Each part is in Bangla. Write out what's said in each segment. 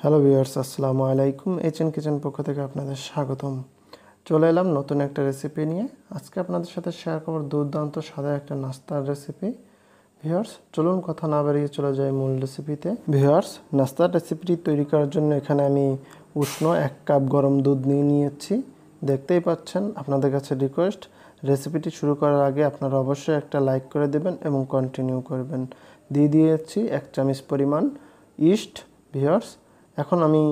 হ্যালো ভিউয়ার্স, আসসালামু আলাইকুম। এইচএন কিচেন পক্ষ থেকে আপনাদের স্বাগতম। চলে এলাম নতুন একটা রেসিপি নিয়ে। আজকে আপনাদের সাথে শেয়ার করব দুর্দান্ত স্বাদের একটা নাস্তার রেসিপি। ভিউয়ার্স, চলুন কথা না বাড়িয়ে চলে যাই মূল রেসিপিতে। ভিউয়ার্স, নাস্তার রেসিপিটি তৈরি করার জন্য এখানে আমি উষ্ণ 1 কাপ গরম দুধ নিয়ে নিয়েছি। দেখতেই পাচ্ছেন। আপনাদের কাছে রিকোয়েস্ট, রেসিপিটি শুরু করার আগে আপনারা অবশ্যই একটা লাইক করে দেবেন এবং কন্টিনিউ করবেন। দিয়ে দিয়েছি 1 চামচ পরিমাণ ইস্ট। ভিউয়ার্স, এখন আমি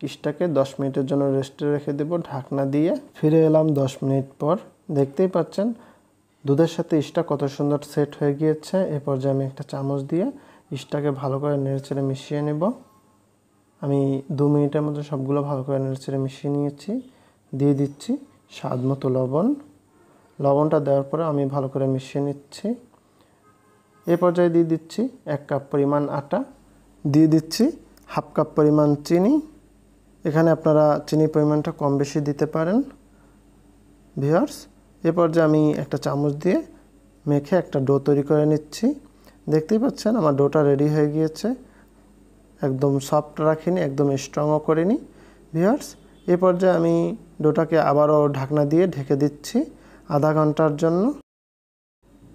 ইস্টটাকে 10 মিনিটের জন্য রেস্টে রেখে দেব ঢাকনা দিয়ে। ফিরে এলাম 10 মিনিট পর। দেখতেই পাচ্ছেন দুধের সাথে ইস্টটা কত সুন্দর সেট হয়ে গিয়েছে। এ পর্যায়ে আমি একটা চামচ দিয়ে ইস্টটাকে ভালো করে নেড়েচেড়ে মিশিয়ে নেব। আমি 2 মিনিটের মধ্যে সবগুলো ভালো করে নেড়েচেড়ে মিশিয়ে নিয়েছি। দিয়ে দিচ্ছি স্বাদ মতো লবণ। লবণটা দেওয়ার পরে আমি ভালো করে মিশিয়ে নিচ্ছি। এ পর্যায়ে দিয়ে দিচ্ছি 1 কাপ পরিমাণ আটা। দিয়ে দিচ্ছি হাফ কাপ পরিমাণ চিনি। এখানে আপনারা চিনির পরিমাণটা কম বেশি দিতে পারেন। ভিউয়ার্স, এ পর্যায়ে আমি একটা চামচ দিয়ে মেখে একটা ডো তৈরি করে নিচ্ছি। দেখতেই পাচ্ছেন আমার ডোটা রেডি হয়ে গিয়েছে। একদম সফট রাখিনি, একদম স্ট্রংও করিনি। ভিউয়ার্স, এ পর্যায়ে আমি ডোটাকে আবারও ঢাকনা দিয়ে ঢেকে দিচ্ছি আধা ঘন্টার জন্য।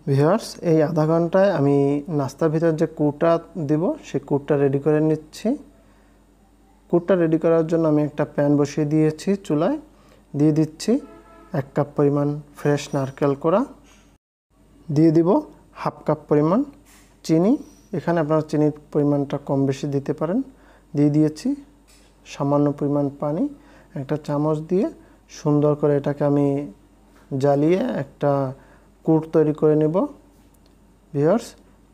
ভিউয়ার্স, এই আধা ঘন্টায় আমি নাস্তার ভিতর যে কুটা দিব সেই কুটটা রেডি করে নিচ্ছি। কুটটা রেডি করার জন্য আমি একটা প্যান বসিয়ে দিয়েছি চুলায়। দিয়ে দিচ্ছি 1 কাপ পরিমাণ ফ্রেশ নারকেল কোড়া। দিয়ে দিব হাফ কাপ পরিমাণ চিনি। এখানে আপনারা চিনির পরিমাণটা কম বেশি দিতে পারেন। দিয়ে দিয়েছি সামান্য পরিমাণ পানি। একটা চামচ দিয়ে সুন্দর করে এটাকে আমি জ্বালিয়ে একটা কুট তৈরি করে নেব। ভিউয়ার্স,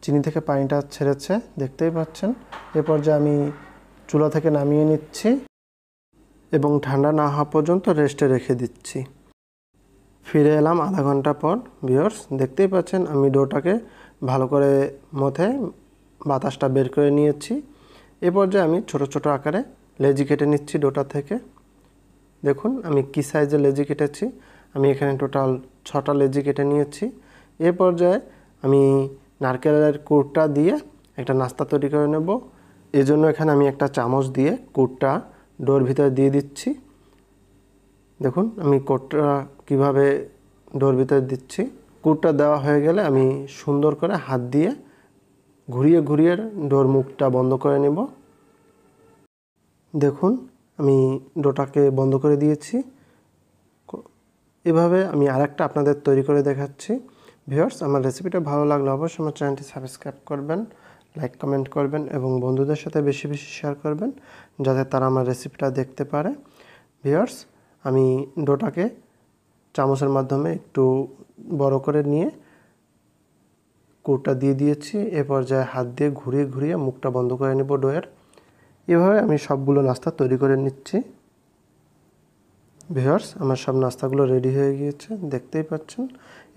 চিনি থেকে পানিটা ছেড়েছে, দেখতেই পাচ্ছেন। এ পর্যায়ে আমি চুলা থেকে নামিয়ে নিচ্ছি এবং ঠান্ডা না হওয়া পর্যন্ত রেস্টে রেখে দিচ্ছি। ফিরে এলাম আধা ঘন্টা পর। ভিউয়ার্স, দেখতেই পাচ্ছেন আমি ডোটাকে ভালো করে মথে বাতাসটা বের করে নিয়েছি। এ পর্যায়ে আমি ছোট ছোট আকারে লেচি কেটে নিচ্ছি ডোটা থেকে। দেখুন আমি কী সাইজের লেচি কেটেছি। আমি এখানে টোটাল 6টা লেচি কেটে নিয়েছি। এ পর্যায়ে আমি নারকেলের কুটটা দিয়ে একটা নাস্তা তৈরি করে নেব। এজন্য এখানে আমি একটা চামচ দিয়ে কুটটা ডোর ভিতরে দিয়ে দিচ্ছি। দেখুন আমি কুটটা কিভাবে ডোর ভিতরে দিচ্ছি। কুটটা দেওয়া হয়ে গেলে আমি সুন্দর করে হাত দিয়ে ঘুরিয়ে ঘুরিয়ে ডোর মুখটা বন্ধ করে নেব। দেখুন আমি ডোটাকে বন্ধ করে দিয়েছি। এভাবে আমি আরেকটা আপনাদের তৈরি করে দেখাচ্ছি। ভিউয়ার্স, আমার রেসিপিটা ভালো লাগলে অবশ্যই আমার চ্যানেলটি সাবস্ক্রাইব করবেন, লাইক কমেন্ট করবেন এবং বন্ধুদের সাথে বেশি বেশি শেয়ার করবেন যাতে তারা আমার রেসিপিটা দেখতে পারে। ভিউয়ার্স, আমি ডোটাকে চামচের মাধ্যমে একটু বড় করে নিয়ে কুটটা দিয়ে দিয়েছি। এ পর্যায়ে হাত দিয়ে ঘুরিয়ে ঘুরিয়ে মুখটা বন্ধ করে নেব ডোয়ের। এভাবে আমি সবগুলো নাস্তা তৈরি করে নিচ্ছি। ভিউয়ার্স, আমার সব নাস্তাগুলো রেডি হয়ে গিয়েছে, দেখতেই পাচ্ছেন।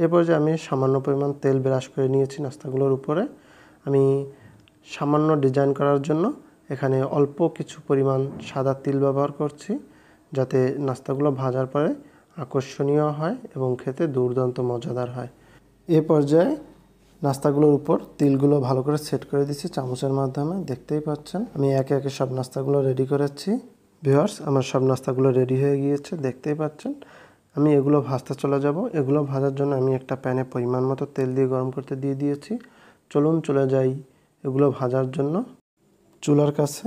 এরপর যে আমি সামান্য পরিমাণ তেল ব্রাশ করে নিয়েছি নাস্তাগুলোর উপরে। আমি সামান্য ডিজাইন করার জন্য এখানে অল্প কিছু পরিমাণ সাদা তিল ব্যবহার করছি, যাতে নাস্তাগুলো ভাজার পরে আকর্ষণীয় হয় এবং খেতে দুর্দান্ত মজাদার হয়। এ পর্যায়ে নাস্তাগুলোর উপর তিলগুলো ভালো করে সেট করে দিচ্ছি চামচের মাধ্যমে। দেখতেই পাচ্ছেন আমি একে একে সব নাস্তাগুলো রেডি করেছি। ভিউয়ার্স, আমার সব নাস্তাগুলো রেডি হয়ে গিয়েছে, দেখতেই পাচ্ছেন। আমি এগুলো ভাজতে চলে যাব। এগুলো ভাজার জন্য আমি একটা প্যানে পরিমাণ মতো তেল দিয়ে গরম করতে দিয়ে দিয়েছি। চলুন চলে যাই এগুলো ভাজার জন্য চুলার কাছে।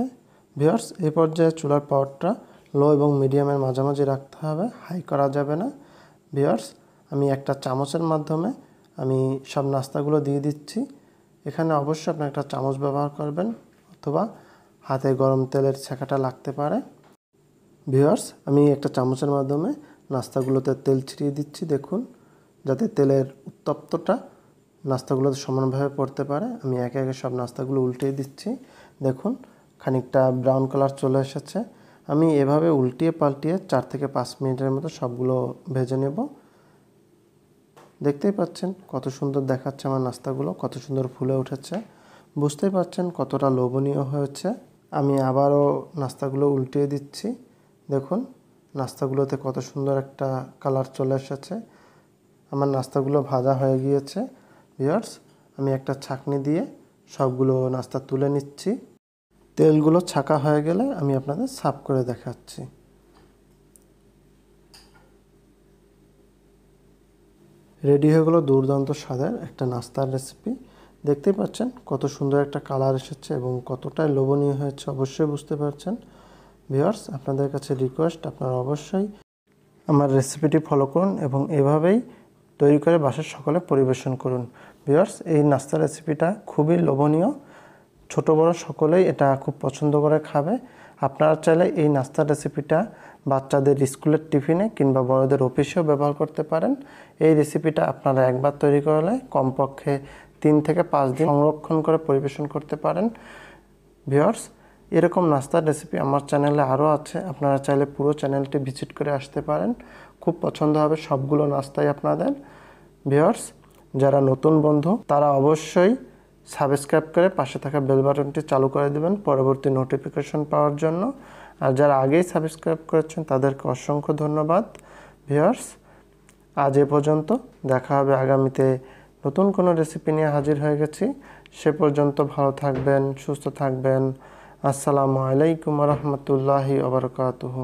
ভিউয়ার্স, এই পর্যায়ে চুলার পাওয়ারটা লো এবং মিডিয়ামের মাঝামাঝি রাখতে হবে, হাই করা যাবে না। ভিউয়ার্স, আমি একটা চামচের মাধ্যমে আমি সব নাস্তাগুলো দিয়ে দিচ্ছি। এখানে অবশ্যই আপনি একটা চামচ ব্যবহার করবেন অথবা হাতে গরম তেলের ছেঁকাটা লাগতে পারে। ভিউয়ার্স, আমি একটা চামচের মাধ্যমে নাস্তাগুলোতে তেল ছিটিয়ে দিচ্ছি, দেখুন, যাতে তেলের উত্তপ্তটা নাস্তাগুলোতে সমানভাবে পড়তে পারে। আমি একে একে সব নাস্তাগুলো উল্টিয়ে দিচ্ছি। দেখুন খানিকটা ব্রাউন কালার চলে এসেছে। আমি এভাবে উল্টিয়ে পাল্টিয়ে 4 থেকে 5 মিনিটের মতো সবগুলো ভেজে নেব। দেখতেই পাচ্ছেন কত সুন্দর দেখাচ্ছে আমার নাস্তাগুলো, কত সুন্দর ফুলে উঠেছে। বুঝতেই পারছেন কতটা লোভনীয় হয়েছে। আমি আবারও নাস্তাগুলো উল্টিয়ে দিচ্ছি। দেখুন নাস্তাগুলোতে কত সুন্দর একটা কালার চলে এসেছে। আমার নাস্তাগুলো ভাজা হয়ে গিয়েছে। ভিউয়ার্স, আমি একটা ছাঁকনি দিয়ে সবগুলো নাস্তা তুলে নিচ্ছি। তেলগুলো ছাকা হয়ে গেলে আমি আপনাদের সার্ভ করে দেখাচ্ছি। রেডি হয়ে গেলো দুর্দান্ত স্বাদের একটা নাস্তার রেসিপি। দেখতেই পাচ্ছেন কত সুন্দর একটা কালার এসেছে এবং কতটাই লোভনীয় হয়েছে অবশ্যই বুঝতে পারছেন। ভিউয়ার্স, আপনাদের কাছে রিকোয়েস্ট, আপনারা অবশ্যই আমার রেসিপিটি ফলো করুন এবং এভাবেই তৈরি করে বাসার সকলে পরিবেশন করুন। ভিউয়ার্স, এই নাস্তা রেসিপিটা খুবই লোভনীয়, ছোট বড় সকলেই এটা খুব পছন্দ করে খাবে। আপনারা চাইলে এই নাস্তার রেসিপিটা বাচ্চাদের স্কুলের টিফিনে কিংবা বড়দের অফিসেও ব্যবহার করতে পারেন। এই রেসিপিটা আপনারা একবার তৈরি করলে কমপক্ষে 3 থেকে 5 দিন সংরক্ষণ করে পরিবেশন করতে পারেন। ভিউয়ার্স, এরকম নাস্তার রেসিপি আমার চ্যানেলে আরও আছে, আপনারা চাইলে পুরো চ্যানেলটি ভিজিট করে আসতে পারেন। খুব পছন্দ হবে সবগুলো নাস্তাই আপনাদের। ভিউয়ার্স, যারা নতুন বন্ধু তারা অবশ্যই সাবস্ক্রাইব করে পাশে থাকা বেল বাটনটি চালু করে দেবেন পরবর্তী নোটিফিকেশন পাওয়ার জন্য। আর যারা আগেই সাবস্ক্রাইব করেছেন তাদেরকে অসংখ্য ধন্যবাদ। ভিউয়ার্স, আজ এ পর্যন্ত, দেখা হবে আগামীতে নতুন কোনো রেসিপি নিয়ে হাজির হয়ে গেছি। সে পর্যন্ত ভালো থাকবেন, সুস্থ থাকবেন। আসসালামু আলাইকুম ওয়া রাহমাতুল্লাহি ওয়া বারাকাতুহু।